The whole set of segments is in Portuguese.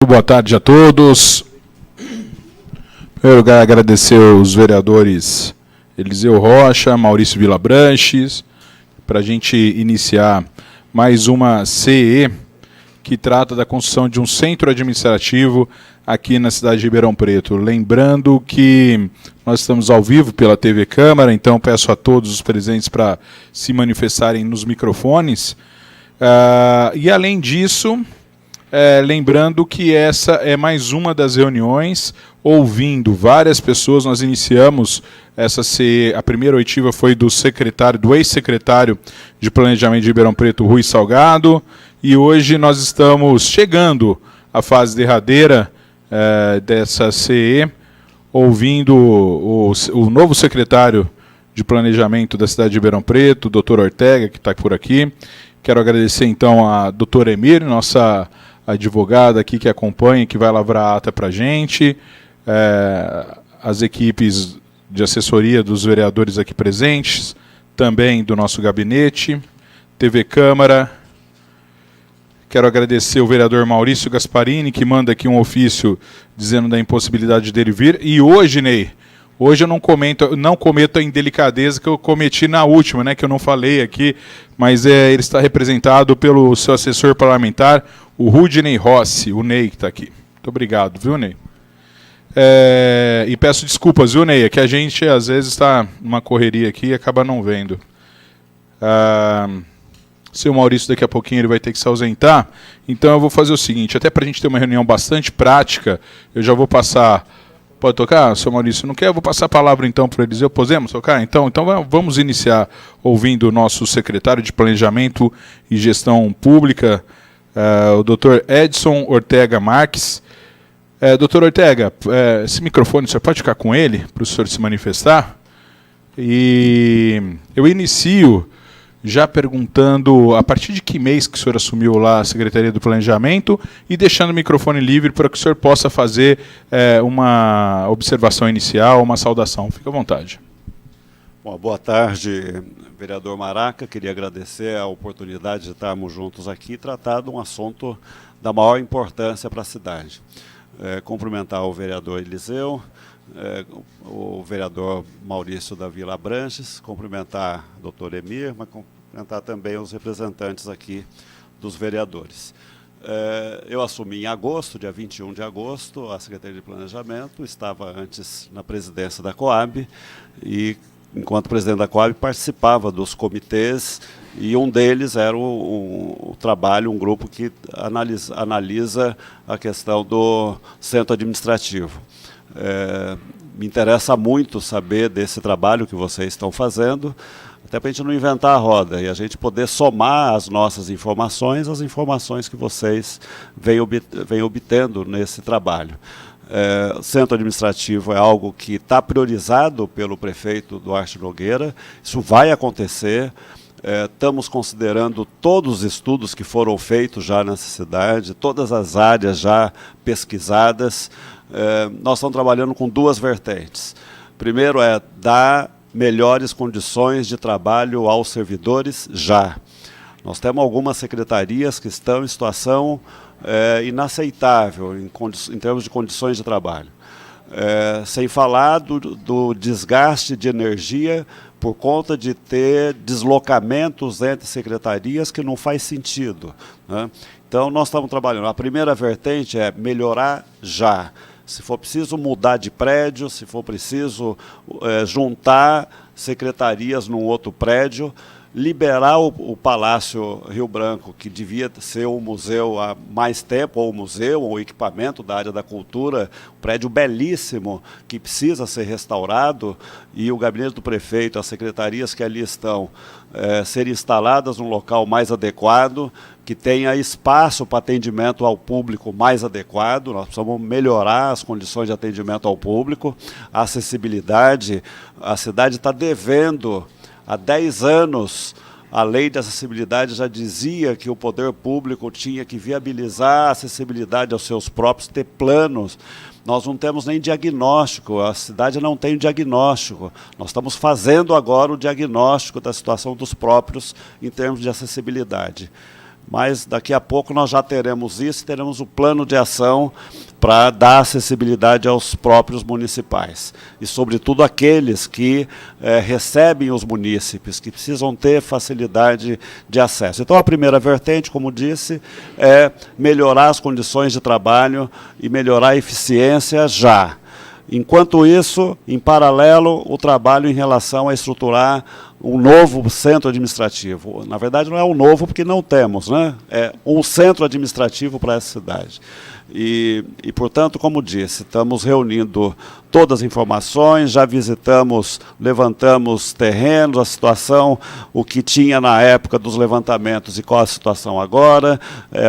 Boa tarde a todos. Em primeiro lugar, agradecer aos vereadores Eliseu Rocha, Maurício Vilabranches, para a gente iniciar mais uma CE que trata da construção de um centro administrativo aqui na cidade de Ribeirão Preto. Lembrando que nós estamos ao vivo pela TV Câmara, então peço a todos os presentes para se manifestarem nos microfones. E além disso, lembrando que essa é mais uma das reuniões, ouvindo várias pessoas. Nós iniciamos essa CE, a primeira oitiva foi do ex-secretário de Planejamento de Ribeirão Preto, Rui Salgado, e hoje nós estamos chegando à fase derradeira dessa CE, ouvindo o novo secretário de Planejamento da cidade de Ribeirão Preto, o doutor Ortega, que está por aqui. Quero agradecer, então, a doutora Emir, nossa advogada aqui que acompanha, que vai lavrar a ata para a gente, as equipes de assessoria dos vereadores aqui presentes, também do nosso gabinete, TV Câmara. Quero agradecer o vereador Maurício Gasparini, que manda aqui um ofício dizendo da impossibilidade dele vir. E hoje, Ney, hoje eu não cometo a indelicadeza que eu cometi na última, né, que eu não falei aqui, mas ele está representado pelo seu assessor parlamentar, o Rudney Rossi, o Ney, que está aqui. Muito obrigado, viu, Ney? E peço desculpas, viu, Ney? É que a gente, às vezes, está numa correria aqui e acaba não vendo. Seu Maurício, daqui a pouquinho, ele vai ter que se ausentar. Então, eu vou fazer o seguinte, até para a gente ter uma reunião bastante prática, eu já vou passar... Pode tocar, seu Maurício? Não quer? Eu vou passar a palavra, então, para o Eliseu. Podemos tocar? Então vamos iniciar ouvindo o nosso secretário de Planejamento e Gestão Pública, o doutor Edson Ortega Marques. Doutor Ortega, esse microfone, o senhor pode ficar com ele, para o senhor se manifestar? E eu inicio já perguntando a partir de que mês que o senhor assumiu lá a Secretaria do Planejamento e deixando o microfone livre para que o senhor possa fazer uma observação inicial, uma saudação. Fique à vontade. Bom, boa tarde, vereador Maraca. Queria agradecer a oportunidade de estarmos juntos aqui e tratar de um assunto da maior importância para a cidade. Cumprimentar o vereador Eliseu, o vereador Maurício da Vila Branches, cumprimentar a doutora Emir, mas cumprimentar também os representantes aqui dos vereadores. Eu assumi em agosto, dia 21 de agosto, a Secretaria de Planejamento, estava antes na presidência da Coab e, enquanto presidente da Coab, participava dos comitês e um deles era um grupo que analisa a questão do centro administrativo. Me interessa muito saber desse trabalho que vocês estão fazendo, até para a gente não inventar a roda e a gente poder somar as nossas informações às informações que vocês vêm obtendo nesse trabalho. O centro administrativo é algo que está priorizado pelo prefeito Duarte Nogueira, isso vai acontecer. Estamos considerando todos os estudos que foram feitos já nessa cidade, todas as áreas já pesquisadas. Nós estamos trabalhando com duas vertentes. Primeiro é dar melhores condições de trabalho aos servidores já. Nós temos algumas secretarias que estão em situação inaceitável em termos de condições de trabalho. Sem falar do desgaste de energia por conta de ter deslocamentos entre secretarias que não faz sentido, né? Então, nós estamos trabalhando. A primeira vertente é melhorar já. Se for preciso mudar de prédio, se for preciso juntar secretarias num outro prédio, liberar o Palácio Rio Branco, que devia ser um museu há mais tempo, ou um museu, ou um equipamento da área da cultura, um prédio belíssimo, que precisa ser restaurado, e o gabinete do prefeito, as secretarias que ali estão, serem instaladas num local mais adequado, que tenha espaço para atendimento ao público mais adequado. Nós precisamos melhorar as condições de atendimento ao público, a acessibilidade. A cidade está devendo. Há 10 anos, a lei de acessibilidade já dizia que o poder público tinha que viabilizar a acessibilidade aos seus próprios, ter planos. Nós não temos nem diagnóstico, a cidade não tem diagnóstico. Nós estamos fazendo agora o diagnóstico da situação dos próprios em termos de acessibilidade. mas daqui a pouco nós já teremos isso, teremos o plano de ação para dar acessibilidade aos próprios municipais. E, sobretudo, aqueles que recebem os munícipes, que precisam ter facilidade de acesso. Então, a primeira vertente, como disse, é melhorar as condições de trabalho e melhorar a eficiência já. Enquanto isso, em paralelo, o trabalho em relação a estruturar um novo centro administrativo. Na verdade, não é um novo porque não temos, né? É um centro administrativo para essa cidade. E, portanto, como disse, estamos reunindo todas as informações, já visitamos, levantamos terrenos, a situação, o que tinha na época dos levantamentos e qual a situação agora.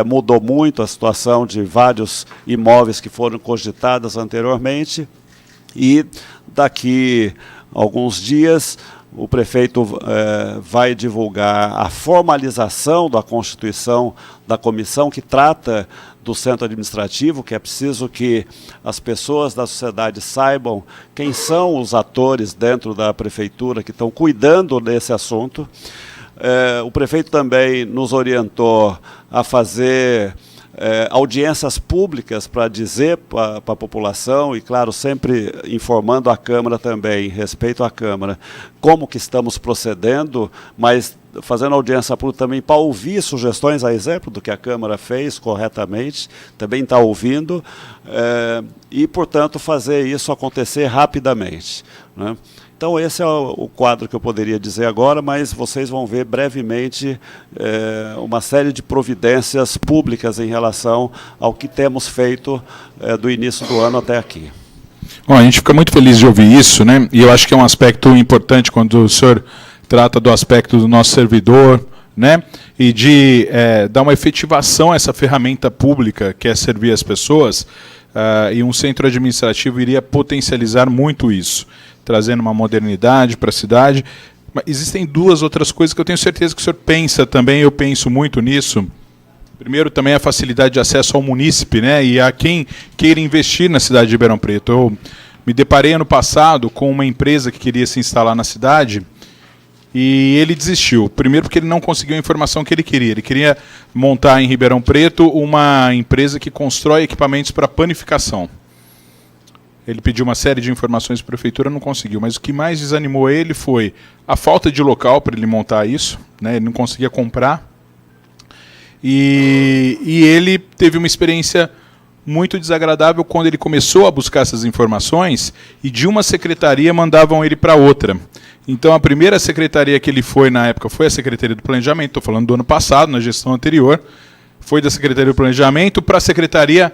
Mudou muito a situação de vários imóveis que foram cogitados anteriormente. E daqui a alguns dias o prefeito vai divulgar a formalização da constituição da comissão que trata do centro administrativo, que é preciso que as pessoas da sociedade saibam quem são os atores dentro da prefeitura que estão cuidando desse assunto. O prefeito também nos orientou a fazer audiências públicas para dizer para a população, e claro, sempre informando a Câmara também, respeito à Câmara, como que estamos procedendo, mas fazendo audiência pública também para ouvir sugestões, a exemplo do que a Câmara fez corretamente, também está ouvindo, e, portanto, fazer isso acontecer rapidamente, né? Então, esse é o quadro que eu poderia dizer agora, mas vocês vão ver brevemente uma série de providências públicas em relação ao que temos feito do início do ano até aqui. Bom, a gente fica muito feliz de ouvir isso, né? E eu acho que é um aspecto importante quando o senhor trata do aspecto do nosso servidor, né? E de dar uma efetivação a essa ferramenta pública que é servir as pessoas, e um centro administrativo iria potencializar muito isso, trazendo uma modernidade para a cidade. Mas existem duas outras coisas que eu tenho certeza que o senhor pensa também, eu penso muito nisso. Primeiro, também a facilidade de acesso ao munícipe, né, e a quem queira investir na cidade de Ribeirão Preto. Eu me deparei ano passado com uma empresa que queria se instalar na cidade e ele desistiu. Primeiro porque ele não conseguiu a informação que ele queria. Ele queria montar em Ribeirão Preto uma empresa que constrói equipamentos para panificação. Ele pediu uma série de informações para a prefeitura, não conseguiu. Mas o que mais desanimou ele foi a falta de local para ele montar isso, né? Ele não conseguia comprar. E ele teve uma experiência muito desagradável quando ele começou a buscar essas informações e de uma secretaria mandavam ele para outra. Então, a primeira secretaria que ele foi na época foi a Secretaria do Planejamento, estou falando do ano passado, na gestão anterior, foi da Secretaria do Planejamento para a Secretaria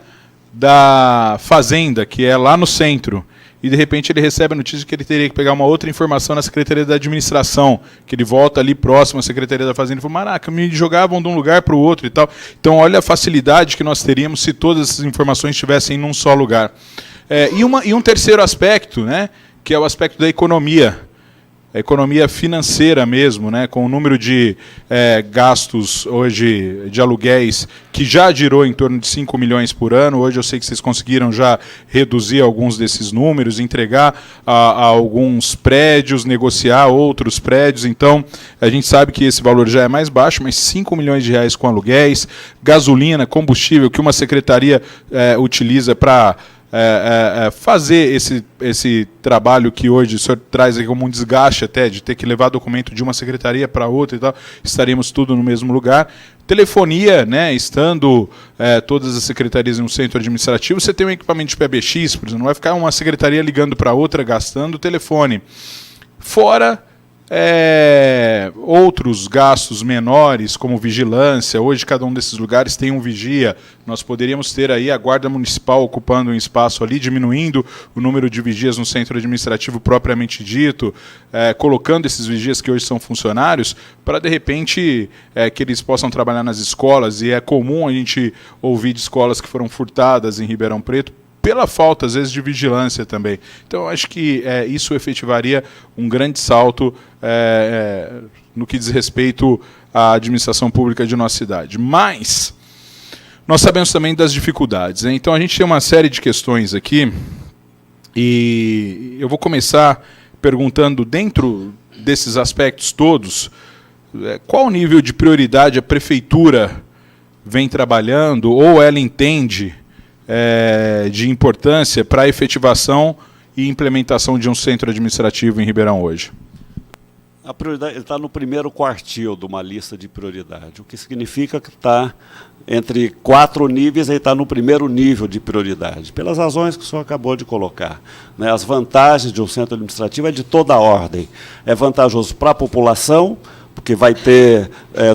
da Fazenda, que é lá no centro, e de repente ele recebe a notícia que ele teria que pegar uma outra informação na Secretaria da Administração, que ele volta ali próximo à Secretaria da Fazenda e fala, maraca, me jogavam de um lugar para o outro e tal. Então, olha a facilidade que nós teríamos se todas essas informações estivessem num só lugar. E um terceiro aspecto, né, que é o aspecto da economia. A economia financeira mesmo, né, com o número de gastos hoje de aluguéis que já girou em torno de 5 milhões por ano. Hoje eu sei que vocês conseguiram já reduzir alguns desses números, entregar a alguns prédios, negociar outros prédios. Então, a gente sabe que esse valor já é mais baixo, mas 5 milhões de reais com aluguéis, gasolina, combustível, que uma secretaria utiliza para fazer esse trabalho que hoje o senhor traz aqui como um desgaste até, de ter que levar documento de uma secretaria para outra e tal, estaríamos tudo no mesmo lugar. Telefonia, né, estando todas as secretarias em um centro administrativo, você tem um equipamento de PBX, por exemplo, não vai ficar uma secretaria ligando para outra, gastando o telefone. Fora outros gastos menores, como vigilância. Hoje, cada um desses lugares tem um vigia. Nós poderíamos ter aí a Guarda Municipal ocupando um espaço ali, diminuindo o número de vigias no centro administrativo propriamente dito, colocando esses vigias que hoje são funcionários, para, de repente, que eles possam trabalhar nas escolas. E é comum a gente ouvir de escolas que foram furtadas em Ribeirão Preto, pela falta, às vezes, de vigilância também. Então, acho que isso efetivaria um grande salto no que diz respeito à administração pública de nossa cidade. Mas nós sabemos também das dificuldades, né? Então, a gente tem uma série de questões aqui, e eu vou começar perguntando, dentro desses aspectos todos, qual o nível de prioridade a Prefeitura vem trabalhando ou ela entende de importância para a efetivação e implementação de um centro administrativo em Ribeirão hoje? A prioridade está no primeiro quartil de uma lista de prioridade, o que significa que está entre 4 níveis e está no primeiro nível de prioridade, pelas razões que o senhor acabou de colocar. Né? As vantagens de um centro administrativo é de toda a ordem. É vantajoso para a população, porque vai ter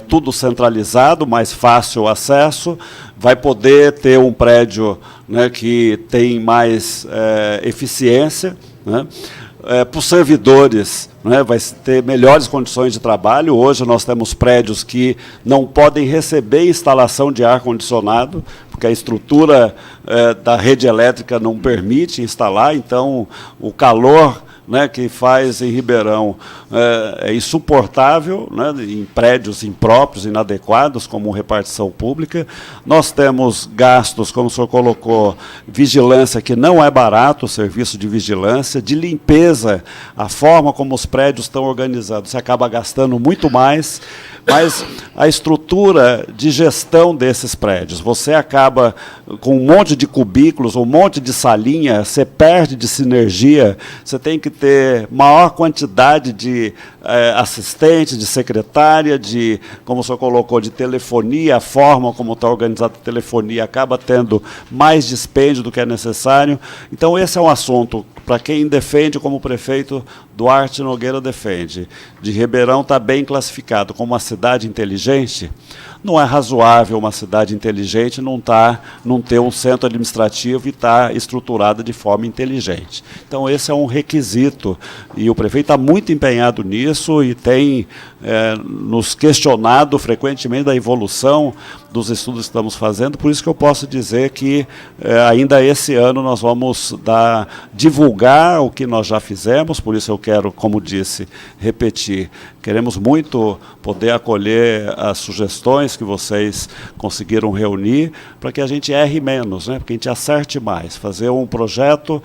tudo centralizado, mais fácil acesso, vai poder ter um prédio, né, que tem mais eficiência, né? Para os servidores, né, vai ter melhores condições de trabalho. Hoje nós temos prédios que não podem receber instalação de ar-condicionado, porque a estrutura da rede elétrica não permite instalar, então o calor, né, que faz em Ribeirão é insuportável, né, em prédios impróprios, inadequados, como repartição pública. Nós temos gastos, como o senhor colocou, vigilância, que não é barato, o serviço de vigilância, de limpeza, a forma como os prédios estão organizados, você acaba gastando muito mais, mas a estrutura de gestão desses prédios, você acaba com um monte de cubículos, um monte de salinha, você perde de sinergia, você tem que ter maior quantidade de assistente, de secretária, de, como o senhor colocou, de telefonia, a forma como está organizada a telefonia acaba tendo mais dispêndio do que é necessário. Então, esse é um assunto para quem defende, como o prefeito Duarte Nogueira defende, de Ribeirão está bem classificado como uma cidade inteligente. Não é razoável uma cidade inteligente não ter um centro administrativo e estar estruturada de forma inteligente. Então, esse é um requisito, e o prefeito está muito empenhado nisso e tem nos questionado frequentemente da evolução dos estudos que estamos fazendo, por isso que eu posso dizer que ainda esse ano nós vamos divulgar o que nós já fizemos, por isso eu quero, como disse, repetir, queremos muito poder acolher as sugestões que vocês conseguiram reunir, para que a gente erre menos, né? Para que a gente acerte mais, fazer um projeto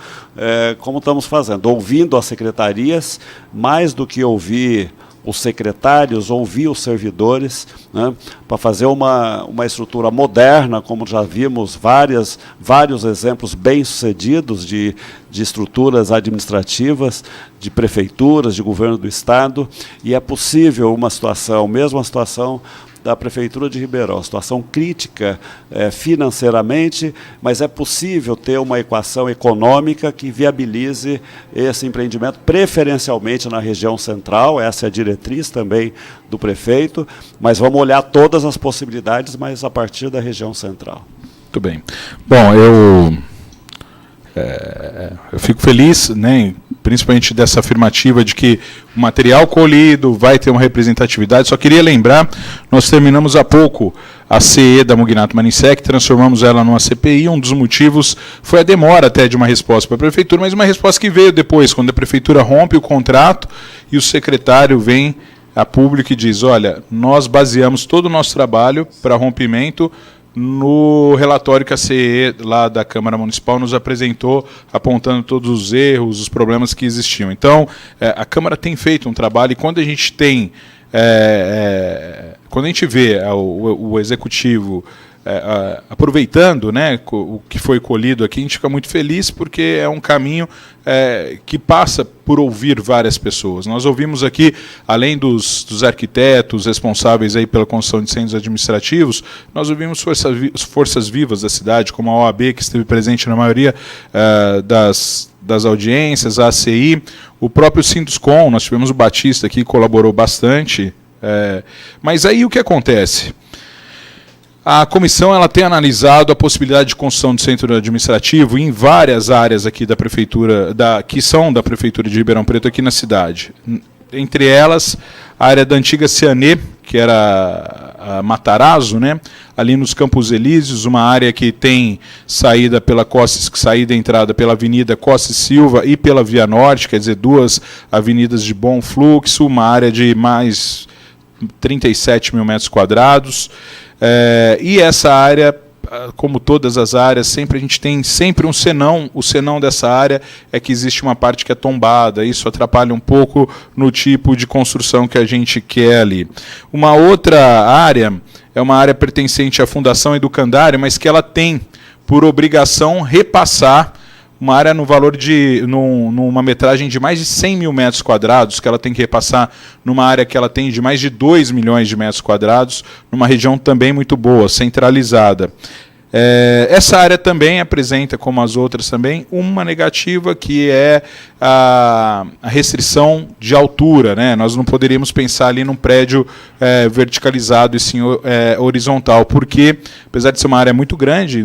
como estamos fazendo, ouvindo as secretarias, mais do que ouvir os secretários, ouvir os servidores, né, para fazer uma estrutura moderna, como já vimos vários exemplos bem-sucedidos de estruturas administrativas, de prefeituras, de governo do Estado, e é possível uma situação, mesmo a situação da Prefeitura de Ribeirão, situação crítica financeiramente, mas é possível ter uma equação econômica que viabilize esse empreendimento, preferencialmente na região central, essa é a diretriz também do prefeito, mas vamos olhar todas as possibilidades, mas a partir da região central. Muito bem. Bom, eu fico feliz, né, principalmente dessa afirmativa de que o material colhido vai ter uma representatividade. Só queria lembrar, nós terminamos há pouco a CE da Mugnato Maninsek, transformamos ela numa CPI, um dos motivos foi a demora até de uma resposta para a Prefeitura, mas uma resposta que veio depois, quando a Prefeitura rompe o contrato e o secretário vem a público e diz, olha, nós baseamos todo o nosso trabalho para rompimento no relatório que a CE lá da Câmara Municipal nos apresentou, apontando todos os erros, os problemas que existiam. Então, a Câmara tem feito um trabalho, e quando a gente tem, quando a gente vê o Executivo aproveitando, né, o que foi colhido aqui, a gente fica muito feliz, porque é um caminho que passa por ouvir várias pessoas. Nós ouvimos aqui, além dos arquitetos responsáveis aí pela construção de centros administrativos, nós ouvimos forças vivas da cidade, como a OAB, que esteve presente na maioria das audiências, a ACI, o próprio Sinduscom, nós tivemos o Batista aqui, que colaborou bastante. Mas aí o que acontece? A comissão ela tem analisado a possibilidade de construção de centro administrativo em várias áreas aqui da prefeitura, que são da Prefeitura de Ribeirão Preto aqui na cidade. Entre elas, a área da antiga Cianê, que era a Matarazzo, né? Ali nos Campos Elíseos, uma área que tem saída saída e entrada pela Avenida Costa e Silva e pela Via Norte, quer dizer, 2 avenidas de bom fluxo, uma área de mais 37 mil metros quadrados. E essa área, como todas as áreas, a gente tem sempre um senão. O senão dessa área é que existe uma parte que é tombada, isso atrapalha um pouco no tipo de construção que a gente quer ali. Uma outra área é uma área pertencente à Fundação Educandário, mas que ela tem por obrigação repassar uma área no valor de, numa metragem de mais de 100 mil metros quadrados, que ela tem que repassar numa área que ela tem de mais de 2 milhões de metros quadrados, numa região também muito boa, centralizada. Essa área também apresenta, como as outras também, uma negativa, que é a restrição de altura, né? Nós não poderíamos pensar ali num prédio verticalizado e sim horizontal, porque, apesar de ser uma área muito grande,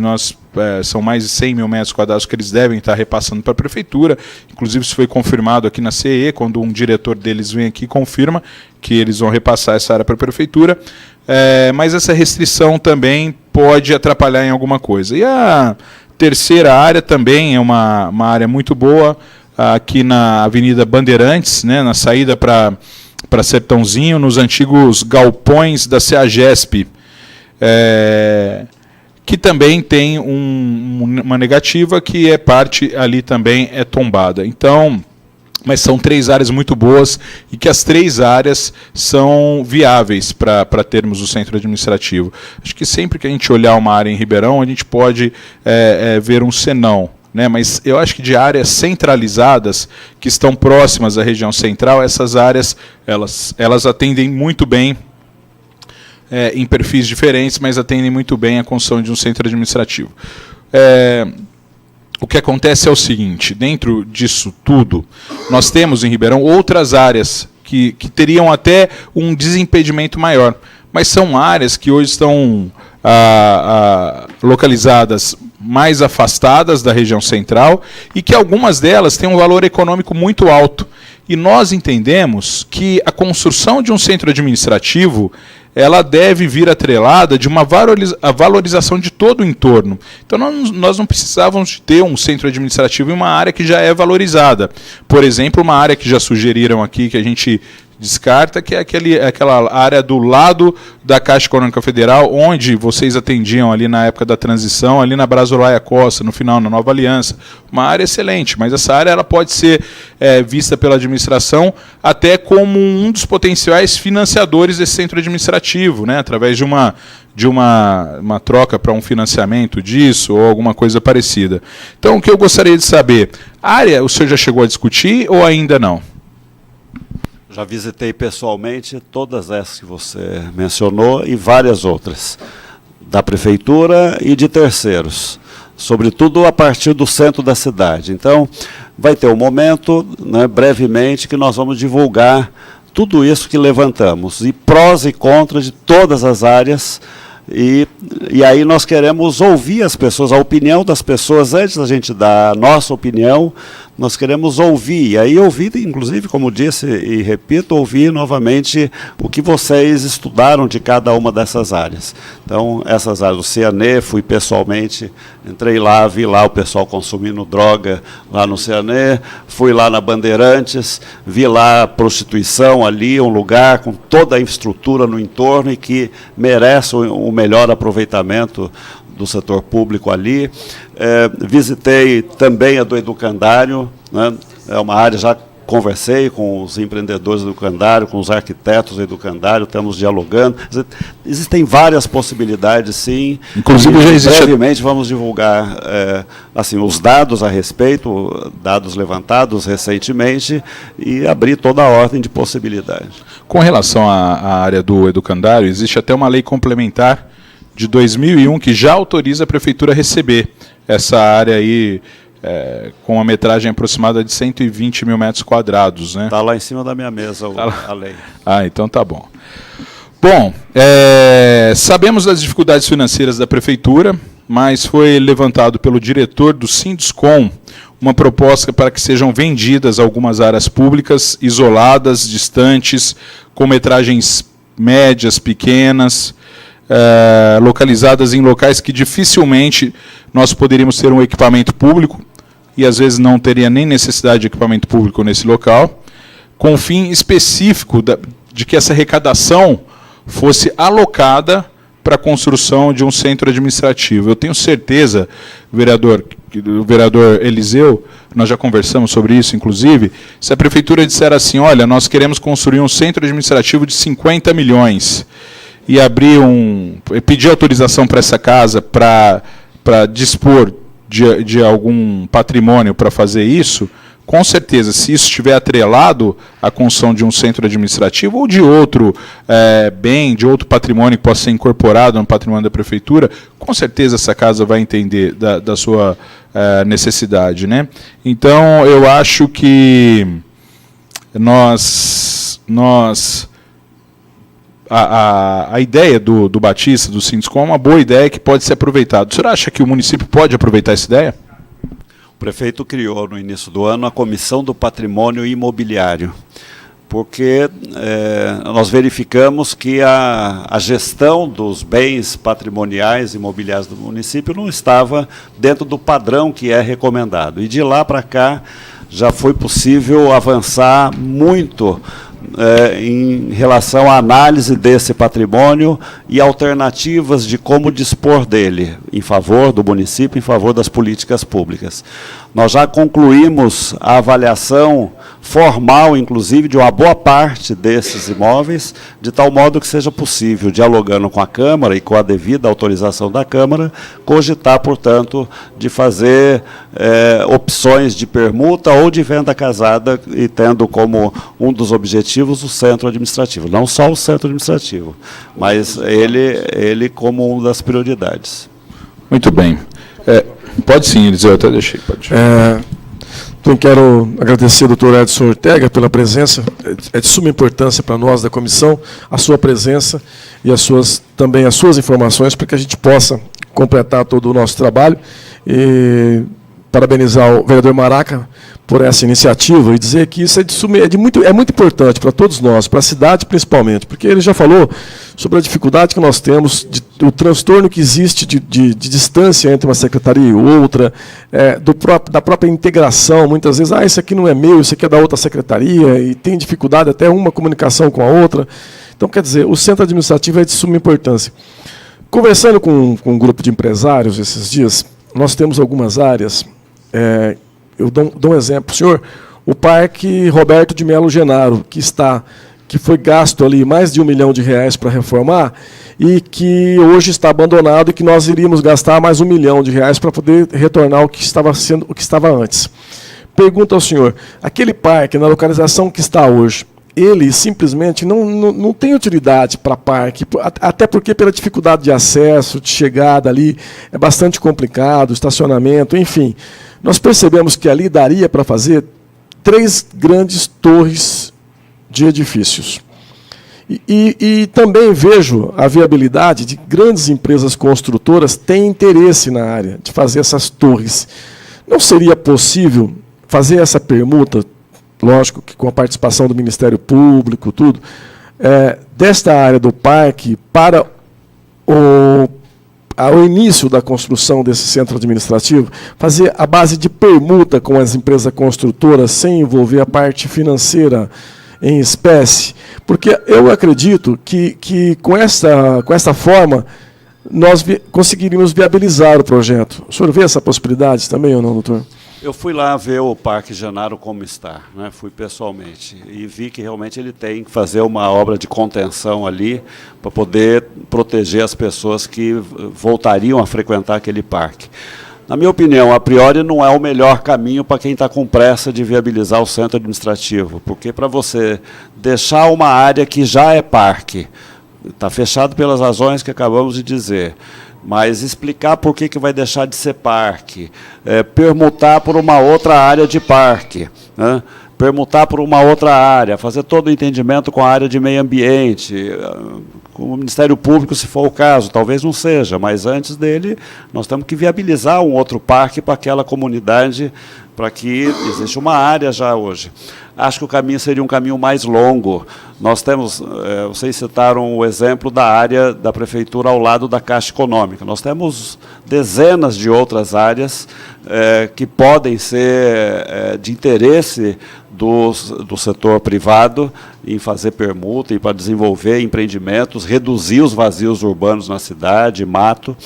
são mais de 100 mil metros quadrados que eles devem estar repassando para a prefeitura. Inclusive, isso foi confirmado aqui na CE, quando um diretor deles vem aqui e confirma que eles vão repassar essa área para a prefeitura. Mas essa restrição também pode atrapalhar em alguma coisa. E a terceira área também é uma área muito boa, aqui na Avenida Bandeirantes, né, na saída para Sertãozinho, nos antigos galpões da CEAGESP, que também tem uma negativa, que parte ali também é tombada. Então, mas são 3 áreas muito boas e que as 3 áreas são viáveis para termos o centro administrativo. Acho que sempre que a gente olhar uma área em Ribeirão, a gente pode ver um senão, né? Mas eu acho que de áreas centralizadas, que estão próximas da região central, essas áreas elas atendem muito bem, em perfis diferentes, mas atendem muito bem a construção de um centro administrativo. O que acontece é o seguinte: dentro disso tudo, nós temos em Ribeirão outras áreas que teriam até um desimpedimento maior, mas são áreas que hoje estão localizadas mais afastadas da região central e que algumas delas têm um valor econômico muito alto. E nós entendemos que a construção de um centro administrativo, ela deve vir atrelada de uma valorização de todo o entorno. Então, nós não precisávamos de ter um centro administrativo em uma área que já é valorizada. Por exemplo, uma área que já sugeriram aqui, que a gente descarta, que é aquela área do lado da Caixa Econômica Federal, onde vocês atendiam ali na época da transição, ali na Brasolaya Costa, no final, na Nova Aliança. Uma área excelente, mas essa área ela pode ser vista pela administração até como um dos potenciais financiadores desse centro administrativo, né, através de uma troca para um financiamento disso ou alguma coisa parecida. Então, o que eu gostaria de saber, a área o senhor já chegou a discutir ou ainda não? Já visitei pessoalmente todas essas que você mencionou e várias outras, da prefeitura e de terceiros, sobretudo a partir do centro da cidade. Então, vai ter um momento, né, brevemente, que nós vamos divulgar tudo isso que levantamos, e prós e contras de todas as áreas. E aí nós queremos ouvir as pessoas, a opinião das pessoas. Antes da gente dar a nossa opinião, nós queremos ouvir. E aí ouvir, inclusive, como disse e repito, ouvir novamente o que vocês estudaram de cada uma dessas áreas. Então, essas áreas, o Cianê, fui pessoalmente, entrei lá, vi lá o pessoal consumindo droga lá no Cianê, fui lá na Bandeirantes, vi lá a prostituição ali, um lugar com toda a infraestrutura no entorno e que merece o melhor aproveitamento do setor público ali. Visitei também a do Educandário, né? É uma área, já conversei com os empreendedores do Educandário, com os arquitetos do Educandário, estamos dialogando. Existem várias possibilidades, sim. Inclusive, já existe... brevemente vamos divulgar assim, os dados a respeito, dados levantados recentemente, e abrir toda a ordem de possibilidades. Com relação à área do Educandário, existe até uma lei complementar de 2001 que já autoriza a prefeitura a receber essa área aí, com uma metragem aproximada de 120 mil metros quadrados. Né? Está lá em cima da minha mesa a lei. Então tá bom. Bom, sabemos das dificuldades financeiras da prefeitura, mas foi levantado pelo diretor do Sinduscom uma proposta para que sejam vendidas algumas áreas públicas isoladas, distantes, com metragens médias, pequenas, localizadas em locais que dificilmente nós poderíamos ter um equipamento público, e às vezes não teria nem necessidade de equipamento público nesse local, com o fim específico de que essa arrecadação fosse alocada para a construção de um centro administrativo. Eu tenho certeza, vereador, o vereador Eliseu, nós já conversamos sobre isso, inclusive, se a prefeitura disser assim, olha, nós queremos construir um centro administrativo de 50 milhões, e abrir pedir autorização para essa casa para dispor de algum patrimônio para fazer isso, com certeza, se isso estiver atrelado à construção de um centro administrativo ou de outro bem, de outro patrimônio que possa ser incorporado no patrimônio da prefeitura, com certeza essa casa vai entender da sua necessidade, né? Então, eu acho que a ideia do Batista, do Sinduscom, é uma boa ideia que pode ser aproveitada. O senhor acha que o município pode aproveitar essa ideia? O prefeito criou, no início do ano, a Comissão do Patrimônio Imobiliário, porque nós verificamos que a gestão dos bens patrimoniais imobiliários do município não estava dentro do padrão que é recomendado. E de lá para cá já foi possível avançar muito em relação à análise desse patrimônio e alternativas de como dispor dele, em favor do município, em favor das políticas públicas. Nós já concluímos a avaliação formal, inclusive, de uma boa parte desses imóveis, de tal modo que seja possível, dialogando com a Câmara e com a devida autorização da Câmara, cogitar, portanto, de fazer opções de permuta ou de venda casada, e tendo como um dos objetivos o centro administrativo. Não só o centro administrativo, mas ele como uma das prioridades. Muito bem. Pode sim, Eliseu, eu até deixei. Pode. Então, quero agradecer ao doutor Edson Ortega pela presença. É de suma importância para nós da comissão a sua presença e também as suas informações, para que a gente possa completar todo o nosso trabalho. E parabenizar o vereador Maraca por essa iniciativa e dizer que isso é muito importante para todos nós, para a cidade principalmente, porque ele já falou sobre a dificuldade que nós temos, o transtorno que existe de distância entre uma secretaria e outra, da própria integração. Muitas vezes, isso aqui não é meu, isso aqui é da outra secretaria, e tem dificuldade até uma comunicação com a outra. Então, quer dizer, o centro administrativo é de suma importância. Conversando com um grupo de empresários esses dias, nós temos algumas áreas. Eu dou um exemplo, senhor. O Parque Roberto de Melo Genaro, que foi gasto ali mais de R$1 milhão para reformar, e que hoje está abandonado, e que nós iríamos gastar mais R$1 milhão para poder retornar o que estava antes. Pergunto ao senhor, aquele parque, na localização que está hoje, ele simplesmente não tem utilidade para parque, até porque pela dificuldade de acesso, de chegada ali, é bastante complicado, estacionamento, enfim. Nós percebemos que ali daria para fazer 3 grandes torres de edifícios. E também vejo a viabilidade de grandes empresas construtoras terem interesse na área de fazer essas torres. Não seria possível fazer essa permuta, lógico que com a participação do Ministério Público, tudo, desta área do parque para ao início da construção desse centro administrativo, fazer a base de permuta com as empresas construtoras, sem envolver a parte financeira em espécie? Porque eu acredito que com essa forma nós conseguiríamos viabilizar o projeto. O senhor vê essa possibilidade também ou não, doutor? Eu fui lá ver o Parque Genaro como está, né? Fui pessoalmente, e vi que realmente ele tem que fazer uma obra de contenção ali para poder proteger as pessoas que voltariam a frequentar aquele parque. Na minha opinião, a priori não é o melhor caminho para quem está com pressa de viabilizar o centro administrativo, porque para você deixar uma área que já é parque, está fechado pelas razões que acabamos de dizer, mas explicar por que vai deixar de ser parque, permutar por uma outra área de parque, né? Permutar por uma outra área, fazer todo o entendimento com a área de meio ambiente, com o Ministério Público, se for o caso, talvez não seja, mas antes dele nós temos que viabilizar um outro parque para aquela comunidade, para que exista uma área já hoje. Acho que o caminho seria um caminho mais longo. Nós temos, vocês citaram o exemplo da área da prefeitura ao lado da Caixa Econômica. Nós temos dezenas de outras áreas que podem ser de interesse do setor privado em fazer permuta e para desenvolver empreendimentos, reduzir os vazios urbanos na cidade, mato.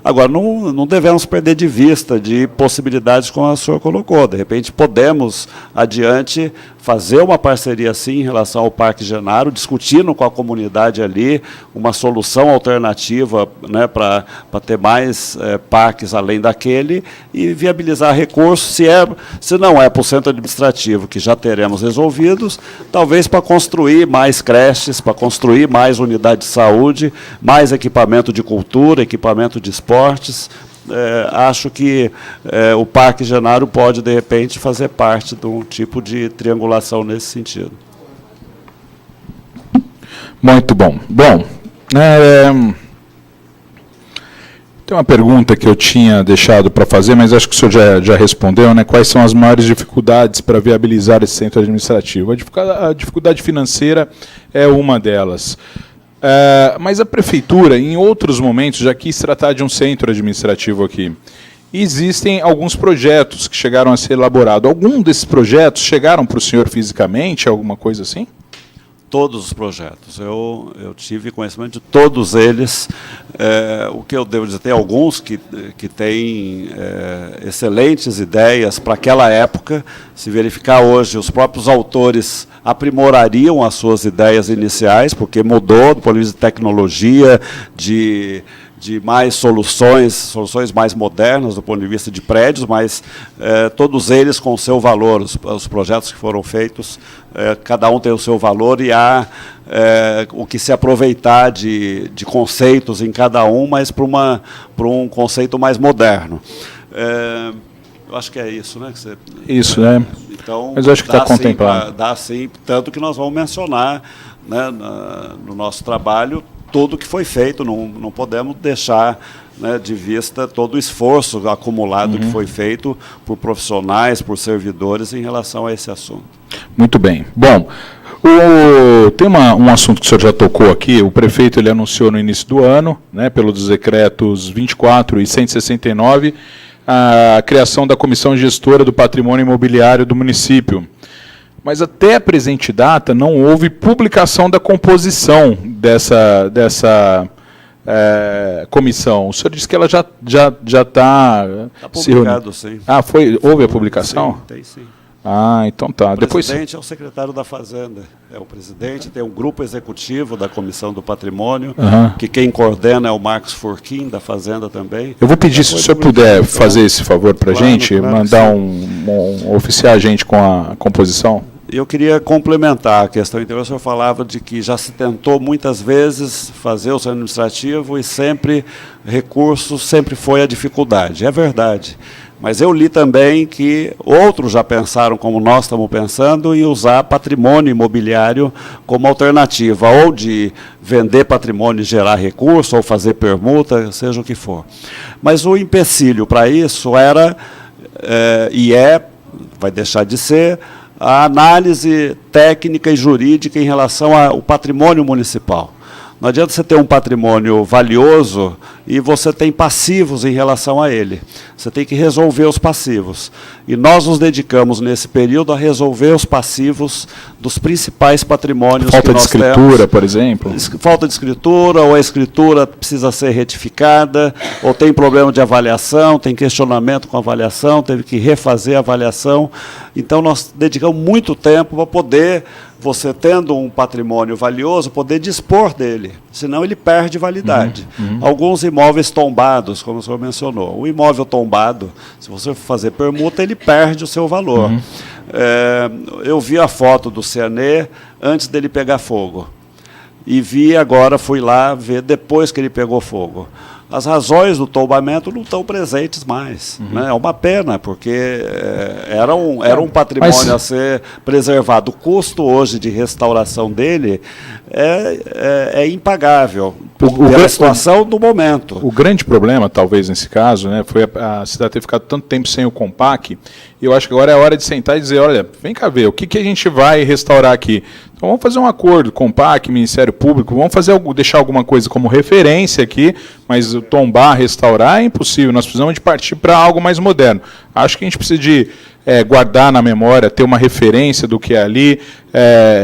Agora, não devemos perder de vista de possibilidades como o senhor colocou. De repente, podemos, adiante, fazer uma parceria, sim, em relação ao Parque Genaro, discutindo com a comunidade ali uma solução alternativa, né, para ter mais parques além daquele e viabilizar recursos, se não é para o centro administrativo, que já teremos resolvidos, talvez para construir mais creches, para construir mais unidade de saúde, mais equipamento de cultura, equipamento de esportes. Acho que o Parque Genaro pode, de repente, fazer parte de um tipo de triangulação nesse sentido. Muito bom. Bom, tem uma pergunta que eu tinha deixado para fazer, mas acho que o senhor já respondeu, né? Quais são as maiores dificuldades para viabilizar esse centro administrativo? A dificuldade financeira é uma delas. Mas a prefeitura, em outros momentos, já quis tratar de um centro administrativo aqui. Existem alguns projetos que chegaram a ser elaborados. Algum desses projetos chegaram para o senhor fisicamente, alguma coisa assim? Todos os projetos. Eu tive conhecimento de todos eles. O que eu devo dizer, tem alguns que têm excelentes ideias para aquela época. Se verificar hoje, os próprios autores aprimorariam as suas ideias iniciais, porque mudou do ponto de vista de tecnologia, de mais soluções mais modernas do ponto de vista de prédios, mas todos eles com o seu valor. Os projetos que foram feitos, cada um tem o seu valor e há o que se aproveitar de conceitos em cada um, mas para um conceito mais moderno. Eu acho que é isso, né? Isso, né? Então, mas eu acho que está contemplado. Dá sim, tanto que nós vamos mencionar, né, no nosso trabalho tudo o que foi feito, não podemos deixar, né, de vista todo o esforço acumulado que foi feito por profissionais, por servidores em relação a esse assunto. Muito bem. Bom, tem um assunto que o senhor já tocou aqui. O prefeito ele anunciou no início do ano, né, pelos decretos 24 e 169, a criação da Comissão Gestora do Patrimônio Imobiliário do município. Mas até a presente data não houve publicação da composição dessa comissão. O senhor disse que ela já está se reunindo. Sim. Houve a publicação? Sim, tem sim. Então tá. O presidente é o secretário da Fazenda, é o presidente, tem um grupo executivo da Comissão do Patrimônio, que quem coordena é o Marcos Furquim, da Fazenda também. Eu vou pedir, se o senhor puder fazer esse favor para a gente, mandar oficiar a gente com a composição. Eu queria complementar a questão anterior. O senhor falava de que já se tentou muitas vezes fazer o centro administrativo e recursos sempre foi a dificuldade. É verdade. Mas eu li também que outros já pensaram, como nós estamos pensando, em usar patrimônio imobiliário como alternativa, ou de vender patrimônio e gerar recurso, ou fazer permuta, seja o que for. Mas o empecilho para isso era, vai deixar de ser, a análise técnica e jurídica em relação ao patrimônio municipal. Não adianta você ter um patrimônio valioso e você tem passivos em relação a ele. Você tem que resolver os passivos. E nós nos dedicamos, nesse período, a resolver os passivos dos principais patrimônios que nós temos. Falta de escritura, por exemplo? Falta de escritura, ou a escritura precisa ser retificada, ou tem problema de avaliação, tem questionamento com a avaliação, teve que refazer a avaliação. Então, nós dedicamos muito tempo para poder, você tendo um patrimônio valioso, poder dispor dele, senão ele perde validade. Alguns imóveis tombados, como o senhor mencionou. O imóvel tombado, se você for fazer permuta, ele perde o seu valor. Eu vi a foto do Cianê antes dele pegar fogo. E fui lá ver depois que ele pegou fogo. As razões do tombamento não estão presentes mais. Né? É uma pena, porque era um patrimônio a ser preservado. O custo hoje de restauração dele é impagável, pela situação do momento. O grande problema, talvez, nesse caso, né, foi a cidade ter ficado tanto tempo sem o Compac, e eu acho que agora é a hora de sentar e dizer, olha, vem cá ver, o que a gente vai restaurar aqui? Então vamos fazer um acordo, Compac, Ministério Público, vamos deixar alguma coisa como referência aqui, mas tombar, restaurar é impossível, nós precisamos de partir para algo mais moderno. Acho que a gente precisa de guardar na memória, ter uma referência do que é ali,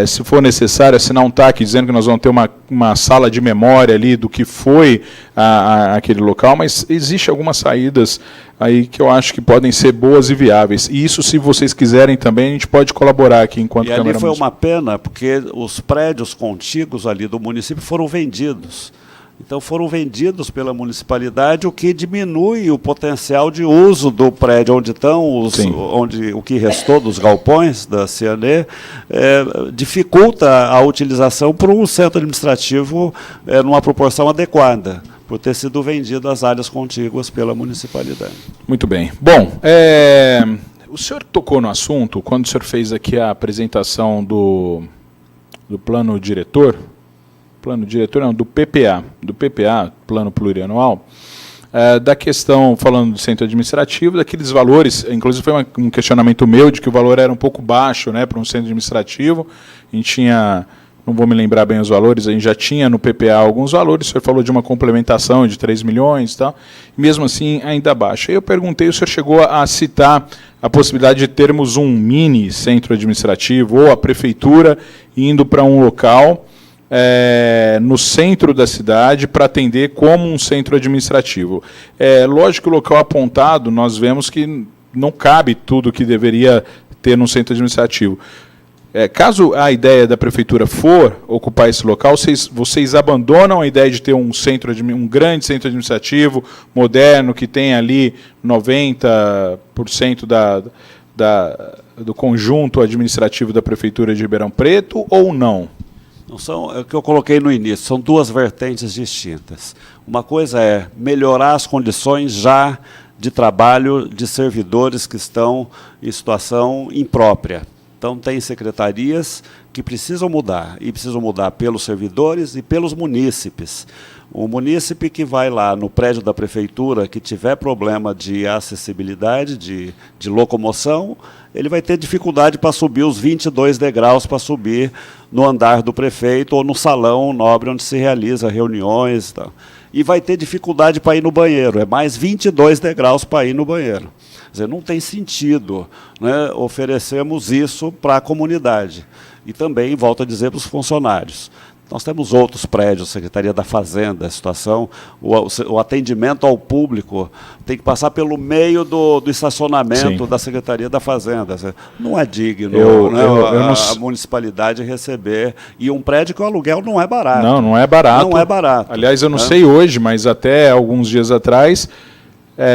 se for necessário, assinar um TAC dizendo que nós vamos ter uma sala de memória ali do que foi aquele local, mas existe algumas saídas aí que eu acho que podem ser boas e viáveis. E isso, se vocês quiserem também, a gente pode colaborar aqui enquanto Câmara Municipal. E ali foi Municipal. uma pena, porque os prédios contíguos ali do município foram vendidos. Então foram vendidos pela municipalidade, o que diminui o potencial de uso do prédio onde estão, o que restou dos galpões da Cianê, dificulta a utilização para um centro administrativo numa proporção adequada, por ter sido vendido as áreas contíguas pela municipalidade. Muito bem. Bom, o senhor tocou no assunto quando o senhor fez aqui a apresentação do plano diretor. Plano diretor não, do PPA, Plano Plurianual, da questão, falando do centro administrativo, daqueles valores, inclusive foi um questionamento meu, de que o valor era um pouco baixo, né, para um centro administrativo. A gente tinha, não vou me lembrar bem os valores, a gente já tinha no PPA alguns valores, o senhor falou de uma complementação de 3 milhões e tal, e mesmo assim ainda baixo. Aí eu perguntei, o senhor chegou a citar a possibilidade de termos um mini centro administrativo, ou a prefeitura indo para um local no centro da cidade para atender como um centro administrativo. Lógico que o local apontado, nós vemos que não cabe tudo que deveria ter num centro administrativo. Caso a ideia da prefeitura for ocupar esse local, vocês abandonam a ideia de ter um grande centro administrativo, moderno, que tem ali 90% do conjunto administrativo da prefeitura de Ribeirão Preto, ou não? Não são, é o que eu coloquei no início, são duas vertentes distintas. Uma coisa é melhorar as condições já de trabalho de servidores que estão em situação imprópria. Então, tem secretarias que precisam mudar, e precisam mudar pelos servidores e pelos munícipes. O munícipe que vai lá no prédio da prefeitura, que tiver problema de acessibilidade, de locomoção, ele vai ter dificuldade para subir os 22 degraus para subir no andar do prefeito ou no salão nobre onde se realiza reuniões. Tal. E vai ter dificuldade para ir no banheiro, é mais 22 degraus para ir no banheiro. Quer dizer, não tem sentido, né, oferecermos isso para a comunidade. E também, volto a dizer, para os funcionários. Nós temos outros prédios, Secretaria da Fazenda, a situação, o atendimento ao público tem que passar pelo meio do estacionamento da Secretaria da Fazenda. Não é digno a municipalidade receber. E um prédio que o aluguel não é barato. Não é barato. Não é barato. Aliás, eu não sei hoje, mas até alguns dias atrás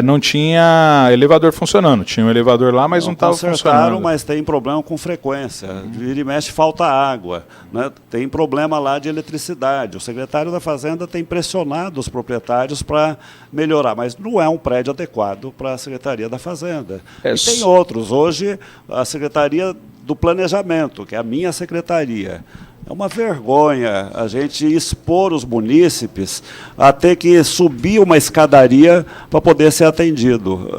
não tinha elevador funcionando. Tinha um elevador lá, mas não estava funcionando. Mas tem problema com frequência. Vira e mexe, falta água. Né? Tem problema lá de eletricidade. O secretário da Fazenda tem pressionado os proprietários para melhorar, mas não é um prédio adequado para a Secretaria da Fazenda. E tem outros. Hoje, a Secretaria do Planejamento, que é a minha secretaria, é uma vergonha a gente expor os munícipes a ter que subir uma escadaria para poder ser atendido.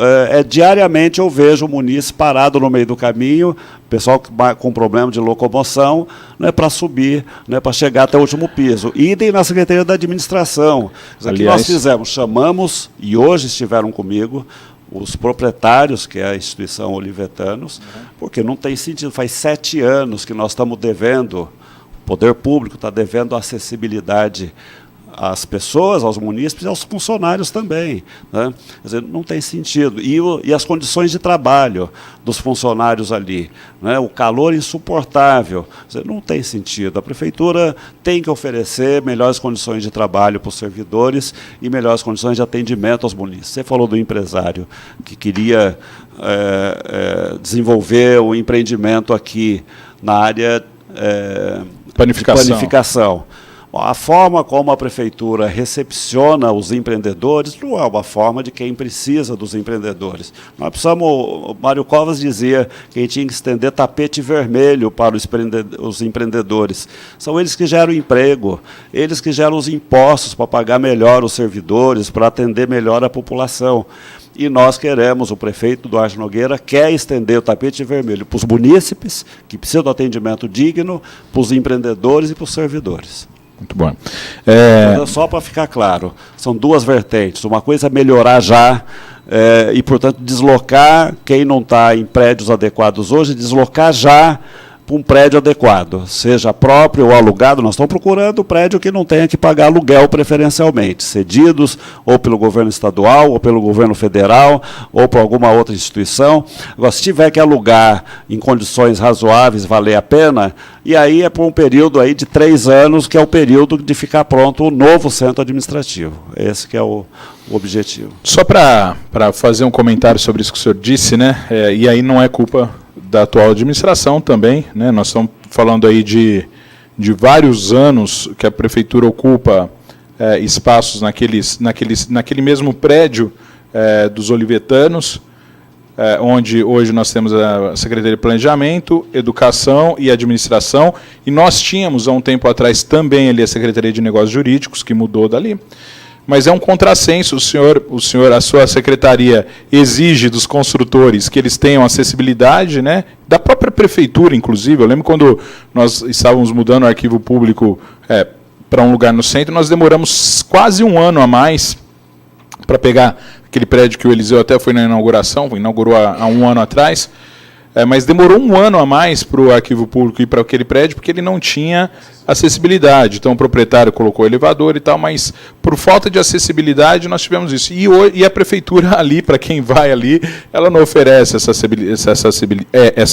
Diariamente eu vejo o munícipe parado no meio do caminho, pessoal com problema de locomoção, né, para subir, né, para chegar até o último piso. Idem na Secretaria da Administração. O que nós fizemos? Chamamos, e hoje estiveram comigo, os proprietários, que é a instituição Olivetanos, porque não tem sentido. Faz 7 anos que nós estamos devendo. O poder público está devendo acessibilidade às pessoas, aos munícipes e aos funcionários também. Né? Quer dizer, não tem sentido. E as condições de trabalho dos funcionários ali, né? O calor insuportável. Quer dizer, não tem sentido. A prefeitura tem que oferecer melhores condições de trabalho para os servidores e melhores condições de atendimento aos munícipes. Você falou do empresário que queria desenvolver o empreendimento aqui na área de panificação. A forma como a prefeitura recepciona os empreendedores não é uma forma de quem precisa dos empreendedores. Nós precisamos, o Mário Covas dizia que a gente tinha que estender tapete vermelho para os empreendedores. São eles que geram emprego, eles que geram os impostos para pagar melhor os servidores, para atender melhor a população. E nós queremos, o prefeito Duarte Nogueira quer estender o tapete vermelho para os munícipes, que precisam do atendimento digno, para os empreendedores e para os servidores. Muito bom. Só para ficar claro, são duas vertentes. Uma coisa é melhorar já e, portanto, deslocar quem não está em prédios adequados hoje, deslocar já para um prédio adequado, seja próprio ou alugado. Nós estamos procurando prédio que não tenha que pagar aluguel preferencialmente, cedidos ou pelo governo estadual, ou pelo governo federal, ou por alguma outra instituição. Agora, se tiver que alugar em condições razoáveis, valer a pena, e aí é por um período aí de 3 anos, que é o período de ficar pronto o novo centro administrativo. Esse que é o objetivo. Só para fazer um comentário sobre isso que o senhor disse, né? E aí não é culpa da atual administração também, né? Nós estamos falando aí de vários anos que a prefeitura ocupa espaços naquele mesmo prédio dos Olivetanos, onde hoje nós temos a Secretaria de Planejamento, Educação e Administração, e nós tínhamos há um tempo atrás também ali a Secretaria de Negócios Jurídicos, que mudou dali. Mas é um contrassenso, a sua secretaria exige dos construtores que eles tenham acessibilidade, né, da própria prefeitura, inclusive. Eu lembro quando nós estávamos mudando o arquivo público para um lugar no centro, nós demoramos quase 1 ano a mais para pegar aquele prédio que o Eliseu até foi na inauguração, inaugurou há 1 ano atrás, mas demorou 1 ano a mais para o arquivo público ir para aquele prédio, porque ele não tinha acessibilidade. Então o proprietário colocou elevador e tal, mas por falta de acessibilidade nós tivemos isso. E a prefeitura ali, para quem vai ali, ela não oferece essa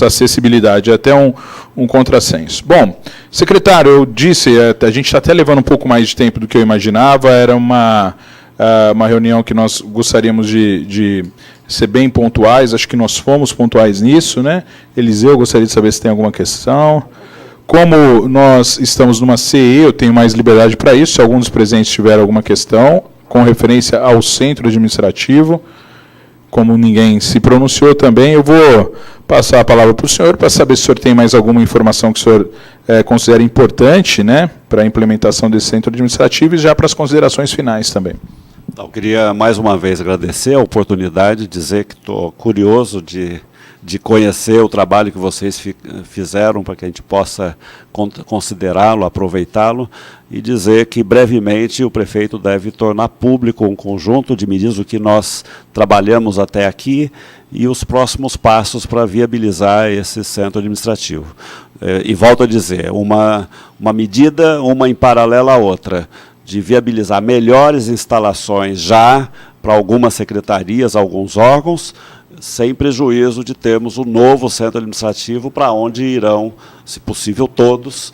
acessibilidade, é até um contrassenso. Bom, secretário, eu disse, a gente está até levando um pouco mais de tempo do que eu imaginava, era uma reunião que nós gostaríamos de ser bem pontuais, acho que nós fomos pontuais nisso, né? Eliseu, eu gostaria de saber se tem alguma questão. Como nós estamos numa CE, eu tenho mais liberdade para isso, se algum dos presentes tiver alguma questão, com referência ao centro administrativo, como ninguém se pronunciou também, eu vou passar a palavra para o senhor, para saber se o senhor tem mais alguma informação que o senhor considera importante, né, para a implementação desse centro administrativo, e já para as considerações finais também. Então, queria mais uma vez agradecer a oportunidade, dizer que estou curioso de conhecer o trabalho que vocês fizeram para que a gente possa considerá-lo, aproveitá-lo, e dizer que brevemente o prefeito deve tornar público um conjunto de medidas do que nós trabalhamos até aqui e os próximos passos para viabilizar esse centro administrativo. E volto a dizer, uma medida, uma em paralelo à outra, de viabilizar melhores instalações já para algumas secretarias, alguns órgãos, sem prejuízo de termos o novo centro administrativo para onde irão, se possível, todos,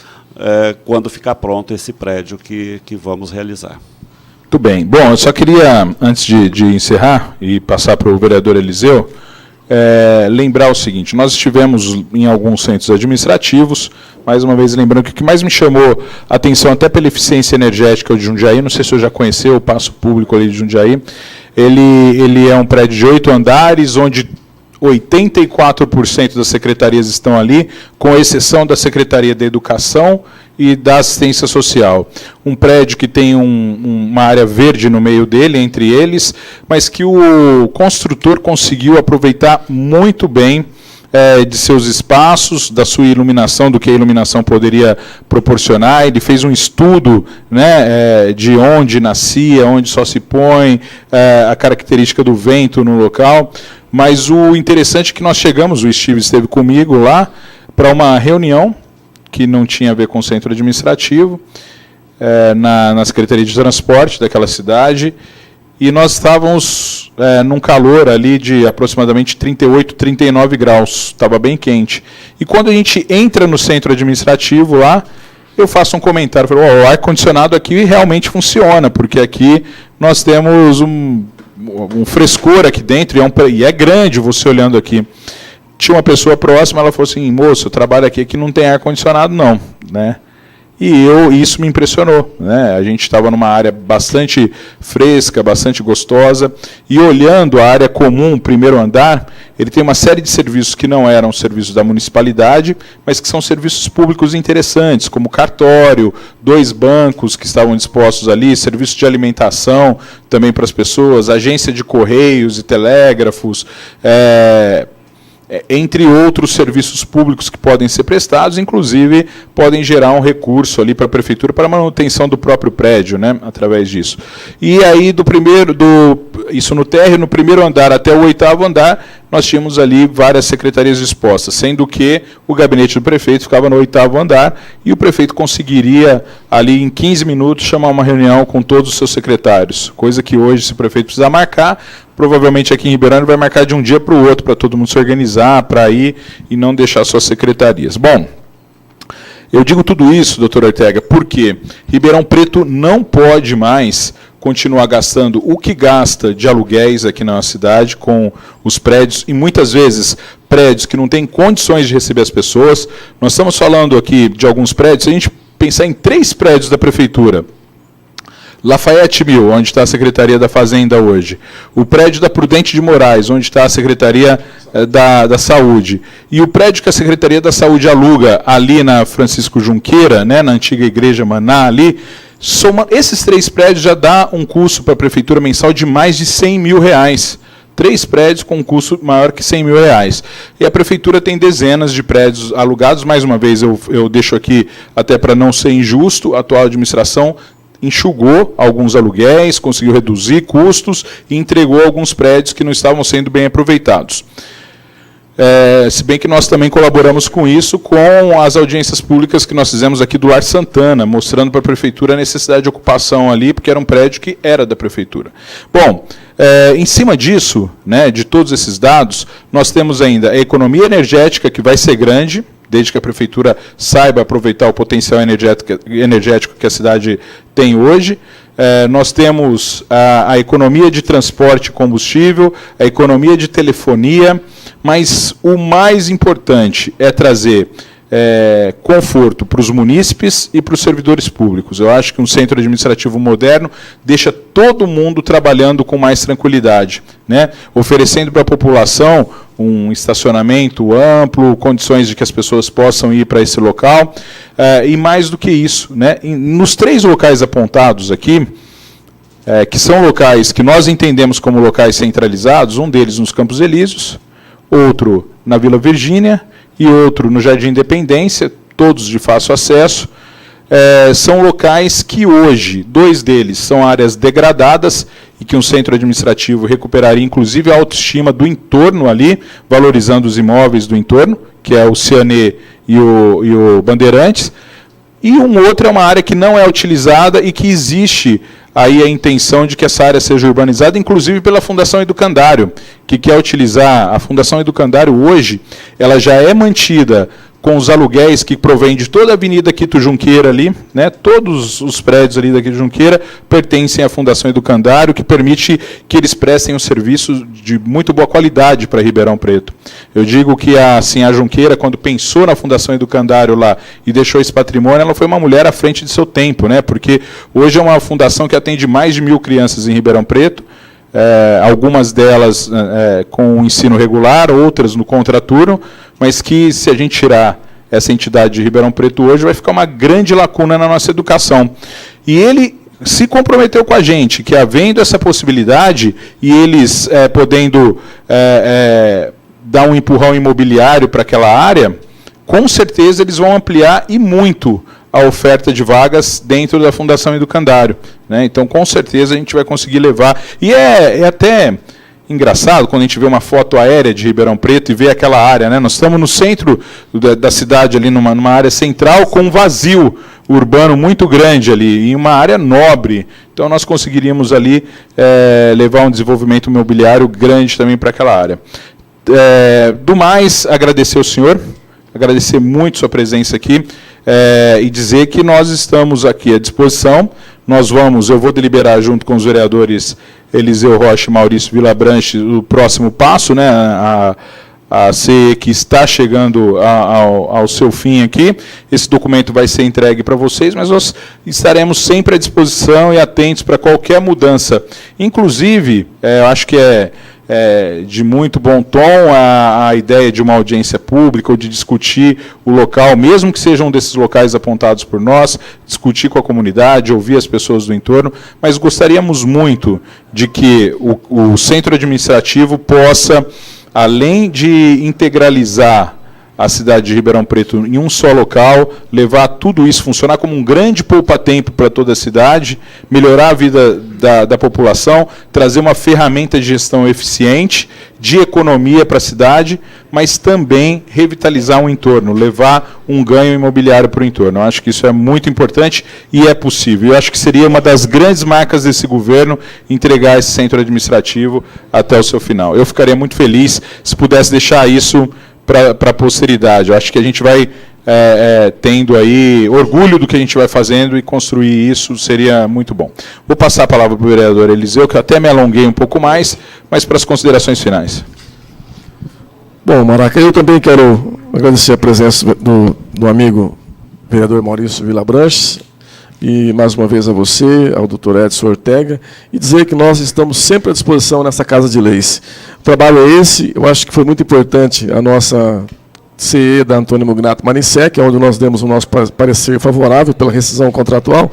quando ficar pronto esse prédio que vamos realizar. Muito bem. Bom, eu só queria, antes de encerrar e passar para o vereador Eliseu, lembrar o seguinte: nós estivemos em alguns centros administrativos, mais uma vez lembrando que o que mais me chamou a atenção, até pela eficiência energética de Jundiaí, não sei se o senhor já conheceu o Paço Público ali de Jundiaí, ele é um prédio de 8 andares, onde 84% das secretarias estão ali, com exceção da Secretaria da Educação e da Assistência Social. Um prédio que tem uma área verde no meio dele, entre eles, mas que o construtor conseguiu aproveitar muito bem de seus espaços, da sua iluminação, do que a iluminação poderia proporcionar. Ele fez um estudo, né, de onde nascia, onde só se põe, a característica do vento no local. Mas o interessante é que nós chegamos, o Steve esteve comigo lá, para uma reunião que não tinha a ver com o centro administrativo, na Secretaria de Transporte daquela cidade, e nós estávamos num calor ali de aproximadamente 38, 39 graus, estava bem quente. E quando a gente entra no centro administrativo lá, eu faço um comentário, falo, o ar-condicionado aqui realmente funciona, porque aqui nós temos um frescor aqui dentro, e é grande você olhando aqui. Tinha uma pessoa próxima, ela falou assim, moço, eu trabalho aqui não tem ar-condicionado não, né? E isso me impressionou, né? A gente estava numa área bastante fresca, bastante gostosa, e olhando a área comum, primeiro andar, ele tem uma série de serviços que não eram serviços da municipalidade, mas que são serviços públicos interessantes, como cartório, 2 bancos que estavam dispostos ali, serviço de alimentação também para as pessoas, agência de correios e telégrafos, entre outros serviços públicos que podem ser prestados, inclusive podem gerar um recurso ali para a prefeitura para a manutenção do próprio prédio, né, através disso. E aí isso no térreo, no primeiro andar até o 8º andar, nós tínhamos ali várias secretarias dispostas, sendo que o gabinete do prefeito ficava no 8º andar e o prefeito conseguiria ali em 15 minutos chamar uma reunião com todos os seus secretários, coisa que hoje, se o prefeito precisar marcar, provavelmente aqui em Ribeirão ele vai marcar de um dia para o outro, para todo mundo se organizar, para ir e não deixar suas secretarias. Bom, eu digo tudo isso, doutor Ortega, porque Ribeirão Preto não pode mais continuar gastando o que gasta de aluguéis aqui na cidade com os prédios, e muitas vezes prédios que não têm condições de receber as pessoas. Nós estamos falando aqui de alguns prédios, se a gente pensar em 3 prédios da prefeitura, Lafayette Mil, onde está a Secretaria da Fazenda hoje, o prédio da Prudente de Moraes, onde está a Secretaria da Saúde, e o prédio que a Secretaria da Saúde aluga ali na Francisco Junqueira, né, na antiga Igreja Maná ali, esses 3 prédios já dá um custo para a prefeitura mensal de mais de R$100 mil. 3 prédios com um custo maior que R$100 mil. E a prefeitura tem dezenas de prédios alugados. Mais uma vez, eu deixo aqui, até para não ser injusto, a atual administração enxugou alguns aluguéis, conseguiu reduzir custos e entregou alguns prédios que não estavam sendo bem aproveitados. Se bem que nós também colaboramos com isso, com as audiências públicas que nós fizemos aqui do Lar Santana, mostrando para a prefeitura a necessidade de ocupação ali, porque era um prédio que era da prefeitura. Bom, em cima disso, né, de todos esses dados, nós temos ainda a economia energética, que vai ser grande, desde que a prefeitura saiba aproveitar o potencial energético que a cidade tem hoje. Nós temos a economia de transporte e combustível, a economia de telefonia, mas o mais importante é trazer conforto para os munícipes e para os servidores públicos. Eu acho que um centro administrativo moderno deixa todo mundo trabalhando com mais tranquilidade, né? Oferecendo para a população um estacionamento amplo, condições de que as pessoas possam ir para esse local, e mais do que isso, né? Nos 3 locais apontados aqui, que são locais que nós entendemos como locais centralizados, um deles nos Campos Elíseos, outro na Vila Virgínia e outro no Jardim Independência, todos de fácil acesso. São locais que hoje, 2 deles são áreas degradadas e que um centro administrativo recuperaria, inclusive, a autoestima do entorno ali, valorizando os imóveis do entorno, que é o Cianê e o Bandeirantes. E um outro é uma área que não é utilizada e que existe aí a intenção de que essa área seja urbanizada, inclusive pela Fundação Educandário, que quer utilizar. A Fundação Educandário hoje, ela já é mantida com os aluguéis que provém de toda a Avenida Quito Junqueira ali, né? Todos os prédios ali da Quito Junqueira pertencem à Fundação Educandário, que permite que eles prestem um serviço de muito boa qualidade para Ribeirão Preto. Eu digo que a Junqueira, quando pensou na Fundação Educandário lá e deixou esse patrimônio, ela foi uma mulher à frente de seu tempo, né? Porque hoje é uma fundação que atende mais de 1.000 crianças em Ribeirão Preto, algumas delas com o ensino regular, outras no contraturno, mas que, se a gente tirar essa entidade de Ribeirão Preto hoje, vai ficar uma grande lacuna na nossa educação. E ele se comprometeu com a gente, que havendo essa possibilidade, e eles podendo dar um empurrão imobiliário para aquela área, com certeza eles vão ampliar e muito a oferta de vagas dentro da Fundação Educandário, né? Então, com certeza, a gente vai conseguir levar. E é até engraçado quando a gente vê uma foto aérea de Ribeirão Preto e vê aquela área, né? Nós estamos no centro da cidade, ali numa área central, com um vazio urbano muito grande ali, em uma área nobre. Então, nós conseguiríamos ali levar um desenvolvimento imobiliário grande também para aquela área. Do mais, agradecer ao senhor, agradecer muito sua presença aqui, e dizer que nós estamos aqui à disposição. Eu vou deliberar junto com os vereadores Eliseu Rocha e Maurício Vilabranche o próximo passo, né, a CE que está chegando ao seu fim aqui. Esse documento vai ser entregue para vocês, mas nós estaremos sempre à disposição e atentos para qualquer mudança. Inclusive, eu acho que de muito bom tom a ideia de uma audiência pública ou de discutir o local, mesmo que seja um desses locais apontados por nós, discutir com a comunidade, ouvir as pessoas do entorno, mas gostaríamos muito de que o centro administrativo possa além de integralizar a cidade de Ribeirão Preto em um só local, levar tudo isso, funcionar como um grande poupa-tempo para toda a cidade, melhorar a vida da população, trazer uma ferramenta de gestão eficiente, de economia para a cidade, mas também revitalizar o entorno, levar um ganho imobiliário para o entorno. Eu acho que isso é muito importante e é possível. Eu acho que seria uma das grandes marcas desse governo entregar esse centro administrativo até o seu final. Eu ficaria muito feliz se pudesse deixar isso para a posteridade. Eu acho que a gente vai tendo aí orgulho do que a gente vai fazendo e construir isso seria muito bom. Vou passar a palavra para o vereador Eliseu, que eu até me alonguei um pouco mais, mas para as considerações finais. Bom, Maraca, eu também quero agradecer a presença do amigo vereador Maurício Vilabranches, e mais uma vez a você, ao doutor Edson Ortega, e dizer que nós estamos sempre à disposição nessa Casa de Leis. O trabalho é esse, eu acho que foi muito importante a nossa CE da Antônio Mugnato Marinsec, onde nós demos o nosso parecer favorável pela rescisão contratual,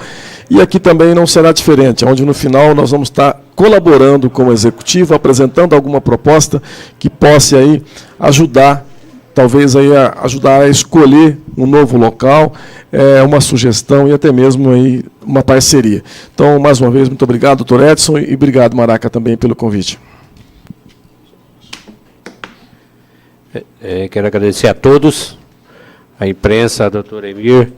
e aqui também não será diferente, onde no final nós vamos estar colaborando com o Executivo, apresentando alguma proposta que possa aí ajudar, talvez aí ajudar a escolher um novo local, uma sugestão e até mesmo aí uma parceria. Então, mais uma vez, muito obrigado, doutor Edson, e obrigado, Maraca, também pelo convite. Quero agradecer a todos, a imprensa, a doutora Emir,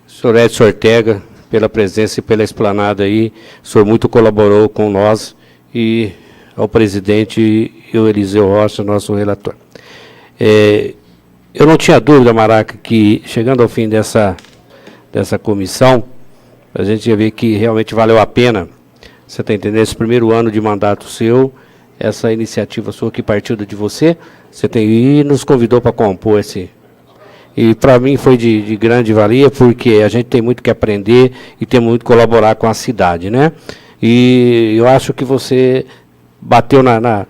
o senhor Edson Ortega, pela presença e pela explanada aí. O senhor muito colaborou com nós, e ao presidente e o Eliseu Rocha, nosso relator. Eu não tinha dúvida, Maraca, que chegando ao fim dessa comissão, a gente ia ver que realmente valeu a pena, você está entendendo, esse primeiro ano de mandato seu, essa iniciativa sua que partiu de você, e nos convidou para compor esse. E para mim foi de grande valia, porque a gente tem muito que aprender e tem muito que colaborar com a cidade, né? E eu acho que você bateu na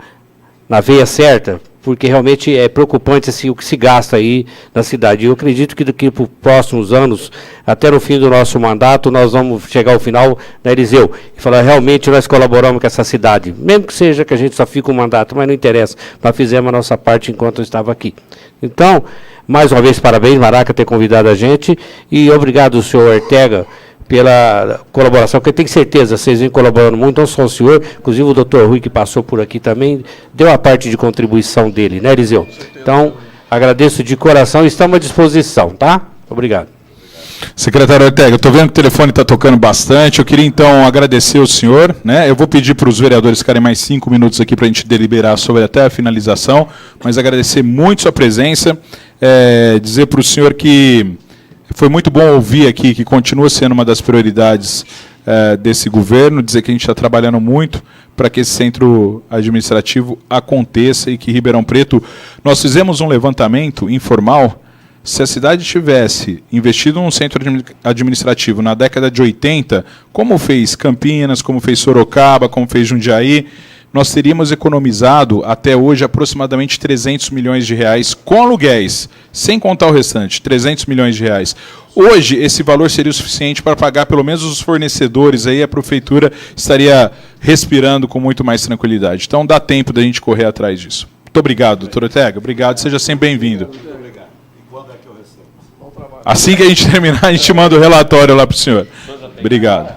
veia certa, porque realmente é preocupante assim, o que se gasta aí na cidade. Eu acredito que daqui para os próximos anos, até no fim do nosso mandato, nós vamos chegar ao final, né, Eliseu, e falar, realmente nós colaboramos com essa cidade, mesmo que seja que a gente só fique um mandato, mas não interessa, nós fizemos a nossa parte enquanto eu estava aqui. Então, mais uma vez, parabéns, Maraca, ter convidado a gente, e obrigado, senhor Ortega, pela colaboração, porque eu tenho certeza, vocês vêm colaborando muito, não só o senhor, inclusive o doutor Rui, que passou por aqui também, deu a parte de contribuição dele, né, Eliseu? Então, agradeço de coração e estamos à disposição, tá? Obrigado. Secretário Ortega, eu estou vendo que o telefone está tocando bastante, eu queria então agradecer o senhor, né? Eu vou pedir para os vereadores ficarem mais 5 minutos aqui para a gente deliberar sobre até a finalização, mas agradecer muito sua presença, dizer para o senhor que foi muito bom ouvir aqui que continua sendo uma das prioridades desse governo, dizer que a gente está trabalhando muito para que esse centro administrativo aconteça e que Ribeirão Preto... Nós fizemos um levantamento informal, se a cidade tivesse investido num centro administrativo na década de 80, como fez Campinas, como fez Sorocaba, como fez Jundiaí, nós teríamos economizado até hoje aproximadamente 300 milhões de reais com aluguéis, sem contar o restante, 300 milhões de reais. Hoje, esse valor seria o suficiente para pagar pelo menos os fornecedores, aí a prefeitura estaria respirando com muito mais tranquilidade. Então, dá tempo da gente correr atrás disso. Muito obrigado, doutor Ortega. Obrigado, seja sempre bem-vindo. Assim que a gente terminar, a gente manda o relatório lá para o senhor. Obrigado.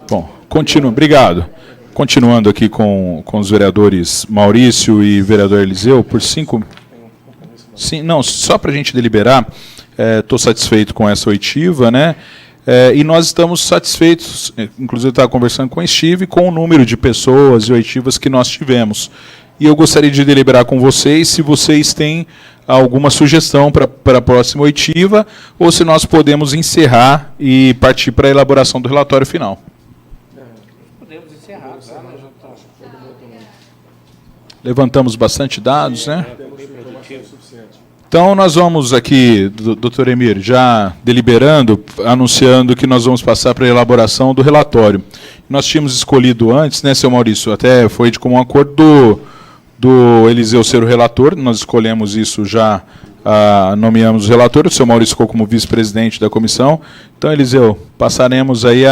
Bom, continua. Obrigado. Continuando aqui com os vereadores Maurício e vereador Eliseu, por 5... Sim, não, só para a gente deliberar, estou satisfeito com essa oitiva, né? E nós estamos satisfeitos, inclusive eu estava conversando com o Steve, com o número de pessoas e oitivas que nós tivemos. E eu gostaria de deliberar com vocês se vocês têm alguma sugestão para a próxima oitiva, ou se nós podemos encerrar e partir para a elaboração do relatório final. Podemos encerrar, tá? Levantamos bastante dados, né? Então, nós vamos aqui, doutor Emir, já deliberando, anunciando que nós vamos passar para a elaboração do relatório. Nós tínhamos escolhido antes, né, seu Maurício, até foi de comum acordo do Eliseu ser o relator, nós escolhemos isso já, nomeamos o relator, o seu Maurício ficou como vice-presidente da comissão. Então, Eliseu, passaremos aí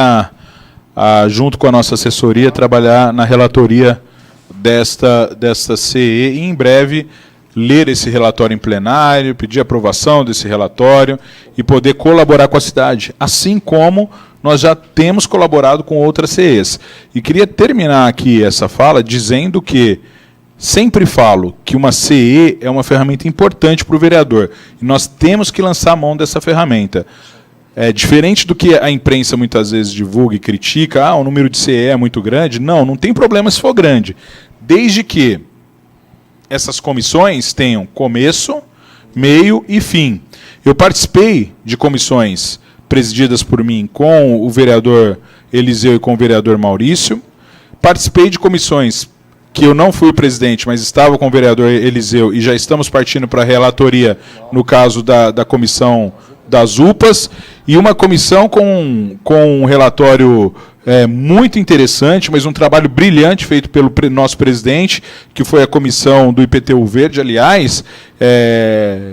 junto com a nossa assessoria, trabalhar na relatoria desta CE e, em breve, ler esse relatório em plenário, pedir aprovação desse relatório e poder colaborar com a cidade, assim como nós já temos colaborado com outras CEs. E queria terminar aqui essa fala dizendo que sempre falo que uma CE é uma ferramenta importante para o vereador, e nós temos que lançar a mão dessa ferramenta. Diferente do que a imprensa muitas vezes divulga e critica, o número de CE é muito grande. Não tem problema se for grande, desde que essas comissões tenham começo, meio e fim. Eu participei de comissões presididas por mim com o vereador Eliseu e com o vereador Maurício. Participei de comissões que eu não fui o presidente, mas estava com o vereador Eliseu, e já estamos partindo para a relatoria, no caso da comissão das UPAs, e uma comissão com um relatório muito interessante, mas um trabalho brilhante feito pelo nosso presidente, que foi a comissão do IPTU Verde. Aliás,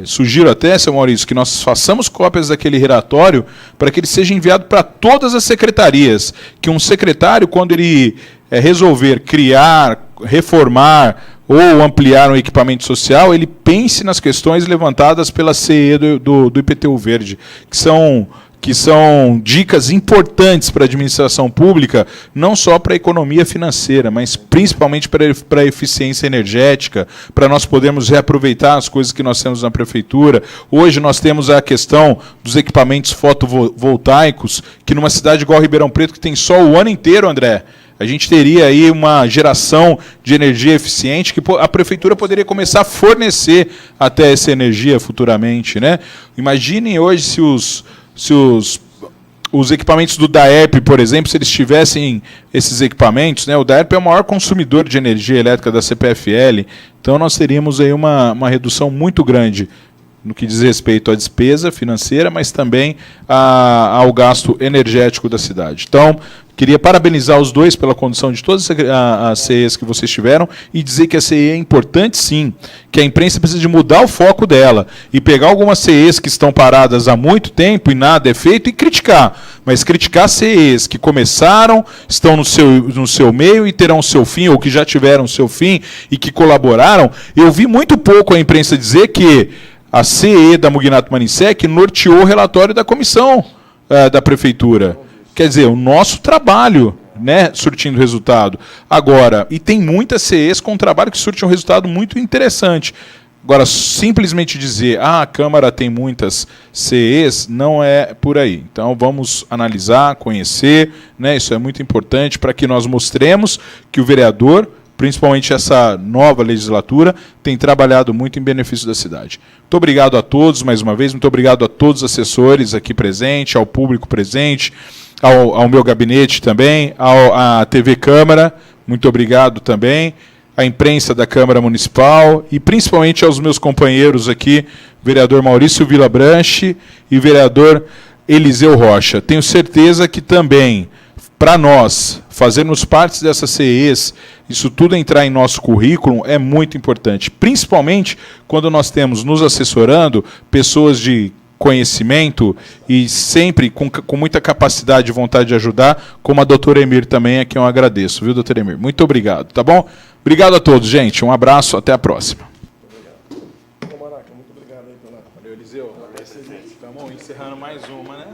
sugiro até, seu Maurício, que nós façamos cópias daquele relatório para que ele seja enviado para todas as secretarias, que um secretário, quando ele resolver criar, reformar ou ampliar um equipamento social, ele pense nas questões levantadas pela CE do IPTU Verde, que são dicas importantes para a administração pública, não só para a economia financeira, mas principalmente para a eficiência energética, para nós podermos reaproveitar as coisas que nós temos na prefeitura. Hoje nós temos a questão dos equipamentos fotovoltaicos, que numa cidade igual Ribeirão Preto, que tem sol o ano inteiro, André, a gente teria aí uma geração de energia eficiente que a prefeitura poderia começar a fornecer até essa energia futuramente, né? Imaginem hoje se os equipamentos do DAERP, por exemplo, se eles tivessem esses equipamentos, né? O DAERP é o maior consumidor de energia elétrica da CPFL, então nós teríamos aí uma redução muito grande no que diz respeito à despesa financeira, mas também ao gasto energético da cidade. Então, queria parabenizar os dois pela condução de todas as CEs que vocês tiveram e dizer que a CE é importante, sim, que a imprensa precisa de mudar o foco dela e pegar algumas CEs que estão paradas há muito tempo e nada é feito e criticar. Mas criticar CEs que começaram, estão no seu meio e terão seu fim, ou que já tiveram seu fim e que colaboraram. Eu vi muito pouco a imprensa dizer que a CE da Mugnato Maninsek norteou o relatório da comissão da prefeitura. Quer dizer, o nosso trabalho, né, surtindo resultado. Agora, e tem muitas CEs com um trabalho que surte um resultado muito interessante. Agora, simplesmente dizer, a Câmara tem muitas CEs, não é por aí. Então, vamos analisar, conhecer, né, isso é muito importante para que nós mostremos que o vereador, principalmente essa nova legislatura, tem trabalhado muito em benefício da cidade. Muito obrigado a todos, mais uma vez, muito obrigado a todos os assessores aqui presentes, ao público presente, ao meu gabinete também, à TV Câmara, muito obrigado também, à imprensa da Câmara Municipal e principalmente aos meus companheiros aqui, vereador Maurício Vilabranche e vereador Eliseu Rocha. Tenho certeza que também, para nós, fazermos parte dessas CEs, isso tudo entrar em nosso currículo é muito importante, principalmente quando nós temos nos assessorando pessoas de conhecimento e sempre com muita capacidade e vontade de ajudar, como a doutora Emir também, a quem eu agradeço, viu, doutora Emir? Muito obrigado, tá bom? Obrigado a todos, gente. Um abraço, até a próxima. Maraca, muito obrigado aí pela... Valeu, Eliseu. Estamos encerrando mais uma, né?